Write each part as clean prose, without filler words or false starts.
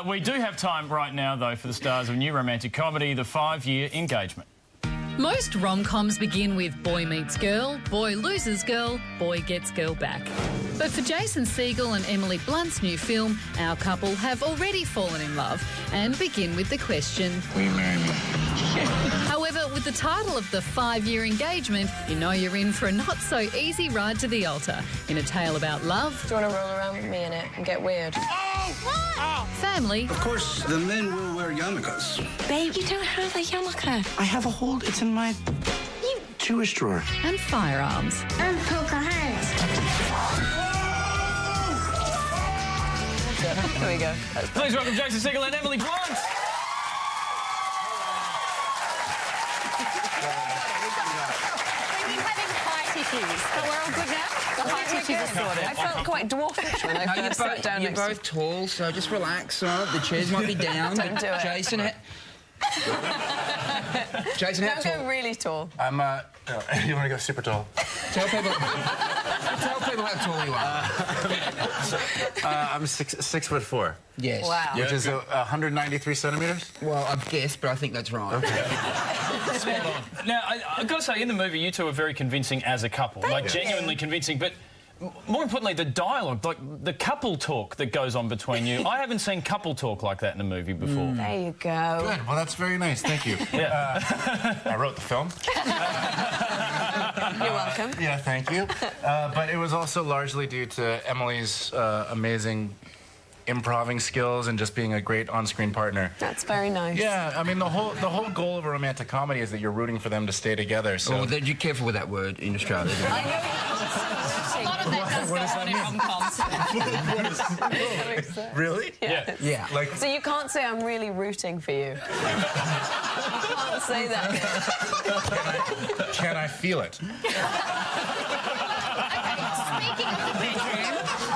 We do have time right now, though, for the stars of new romantic comedy, The 5-Year Engagement. Most rom-coms begin with boy meets girl, boy loses girl, boy gets girl back. But for Jason Segel and Emily Blunt's new film, our couple have already fallen in love and begin with the question, will you marry me? However, with the title of The 5-Year Engagement, you know you're in for a not-so-easy ride to the altar in a tale about love. Do you want to roll around with me in it and get weird? Family. Of course, the men will wear yarmulkes. Babe, you don't have a yarmulke. I have a hold. It's in my Jewish drawer. And firearms. I'm Pocahontas. Here we go. Please welcome Jason Segel and Emily Blunt. We've having high tissues, but we're all good now. The high tissues are sorted. I felt quite dwarfish when I first sat down You're next to both tall, so just relax. All right? The chairs might be down. Don't do it. Jason, Jason, how Don't tall? go really tall. I'm, you want to go super tall? Tell people how tall you are. I'm 6'4". Yes. Wow. Which is 193 centimeters? Well, I've guessed, but I think that's right. Now, I've got to say, in the movie, you two are very convincing as a couple. Genuinely convincing, but more importantly, the dialogue, like the couple talk that goes on between you. I haven't seen couple talk like that in a movie before. There you go. Good. Well, that's very nice. Thank you. I wrote the film. You're welcome. Yeah, thank you. But it was also largely due to Emily's amazing improving skills and just being a great on-screen partner. That's very nice. Yeah, I mean, the whole goal of a romantic comedy is that you're rooting for them to stay together. So. Oh, you're careful with that word in Australia. A lot of that does go on in rom-coms. Really? Yeah. Like. So you can't say I'm really rooting for you. You can't say that. Can I feel it?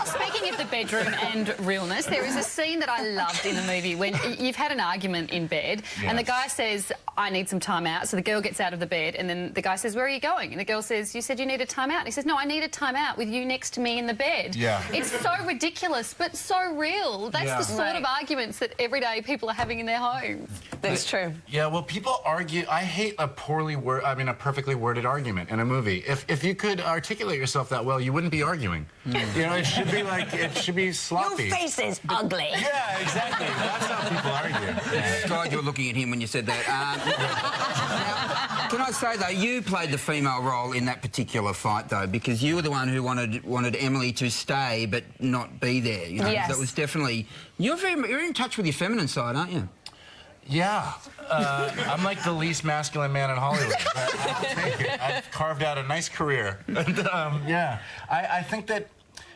Speaking of the bedroom and realness, there is a scene that I loved in the movie when you've had an argument in bed and the guy says, I need some time out. So the girl gets out of the bed and then the guy says, where are you going? And the girl says, you said you need a time out. And he says, no, I need a time out with you next to me in the bed. Yeah. It's so ridiculous, but so so That's the sort of arguments that everyday people are having in their homes. That's true. Yeah, well, people argue. I hate a a perfectly worded argument in a movie. If you could articulate yourself that well, you wouldn't be arguing. You know, it should be like, it should be sloppy. Your face is ugly. Yeah, exactly. That's how people argue. Glad you were looking at him when you said that. Now, can I say, though, you played the female role in that particular fight, though, because you were the one who wanted Emily to stay but not be there. You know? Yes. That was definitely... You're in touch with your feminine side, aren't you? Yeah. I'm like the least masculine man in Hollywood. But I'll take it. I've carved out a nice career. And, yeah. I think that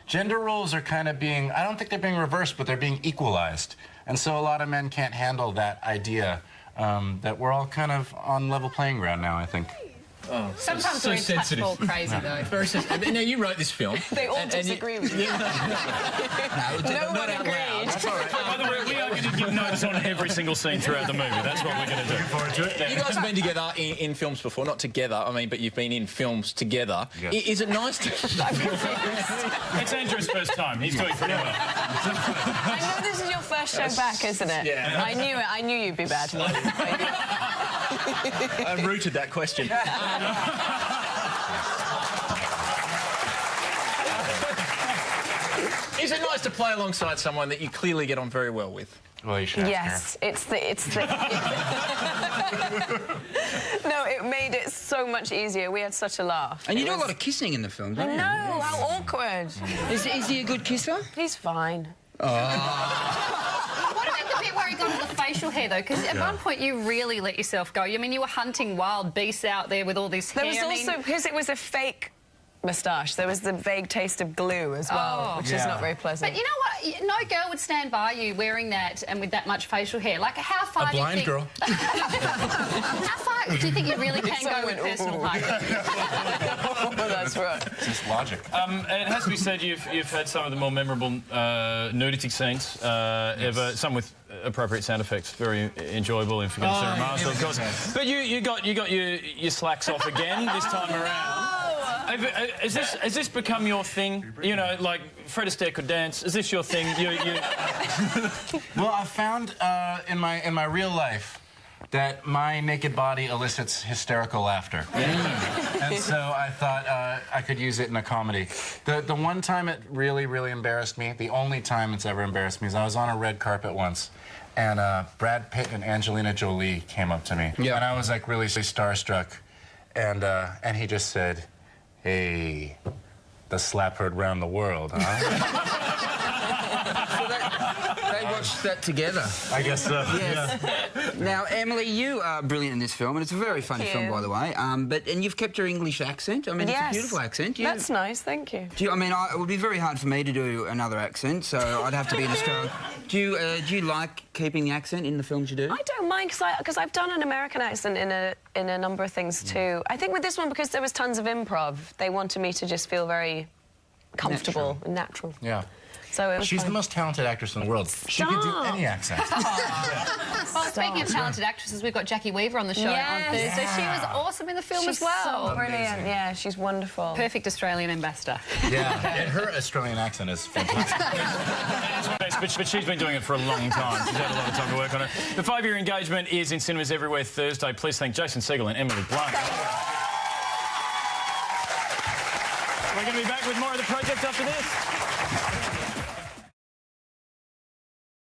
gender roles are kind of being... I don't think they're being reversed, but they're being equalized. And so a lot of men can't handle that idea that we're all kind of on level playing ground now, I think. Oh, sometimes we're touchball crazy, though. Very sensitive. Now, you wrote this film. They all disagree with you. No one agreed. That's all right. By the way, we are going to give notes on every single scene throughout the movie. That's what we're going to do. Looking forward to it. You guys have been together in films before. Not together, I mean, but you've been in films together. Yes. Is it nice to... It's Andrew's first time. He's doing pretty well. I know this is your first show back, isn't it? Yeah. I knew it. I knew you'd be bad. I rooted that question. Is it nice to play alongside someone that you clearly get on very well with? Well, you should ask Yes, her. it's the... No, it made it so much easier. We had such a laugh. And you do a lot of kissing in the film, don't you? No, how awkward. Is he a good kisser? He's fine. What about the bit where he got all the facial hair, though? Because at one point you really let yourself go. I mean, you were hunting wild beasts out there with all this hair. There was also, because it was a fake moustache, there was the vague taste of glue as well, which is not very pleasant. But you know what? No girl would stand by you wearing that and with that much facial hair. Like, how far do you think... girl. How far do you think you really can go with personal hygiene? That's right. It's just logic. It has to be said you've had some of the more memorable nudity scenes ever, some with appropriate sound effects, very enjoyable in Forgive Sarah Marshall, of course. But you got your slacks off again this time around. Has this become your thing? You know, like Fred Astaire could dance. Is this your thing? Well, I found in my real life that my naked body elicits hysterical laughter. And so I thought I could use it in a comedy. The one time it really, really embarrassed me, the only time it's ever embarrassed me, is I was on a red carpet once, and Brad Pitt and Angelina Jolie came up to me. Yeah. And I was like really starstruck. And he just said, "Hey, the slap heard round the world, huh?" They watched that together. I guess so. Yes. Yeah. Now, Emily, you are brilliant in this film, and it's a very funny film, by the way. And you've kept your English accent. I mean, it's a beautiful accent. That's nice, thank you. It would be very hard for me to do another accent, so I'd have to be an Australian. Do you like keeping the accent in the films you do? I don't mind, because I've done an American accent in a number of things too. I think with this one, because there was tons of improv, they wanted me to just feel very comfortable and natural. Yeah. So it was She's fun. the most talented actress in the world. She could do any accent. Well, speaking of talented actresses, we've got Jackie Weaver on the show on Thursday. She was awesome in the film as well. So brilliant. Yeah, she's wonderful. Perfect Australian ambassador. Yeah, and her Australian accent is fantastic. But she's been doing it for a long time. She's had a lot of time to work on it. The 5-year engagement is in cinemas everywhere Thursday. Please thank Jason Segel and Emily Blunt. We're going to be back with more of the project after this.